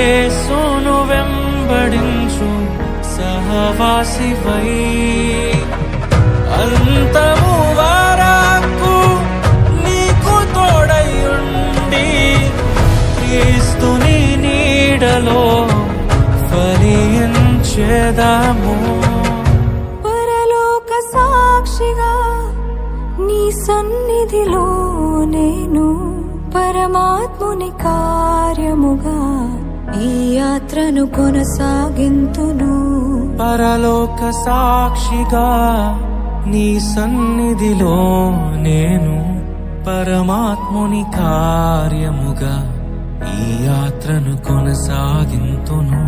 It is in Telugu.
యేసును వెంబడించు సహవాసివై అంతము వరకు నీకు తోడయుండి క్రీస్తుని నీడలో ఫలించెదము. పరలోక సాక్షిగా నీ సన్నిధిలో నేను పరమాత్ముని కార్యముగా ఈ యాత్రను కొనసాగింతును. పరలోక సాక్షిగా నీ సన్నిధిలో నేను పరమాత్ముని కార్యముగా ఈ యాత్రను కొనసాగింతును.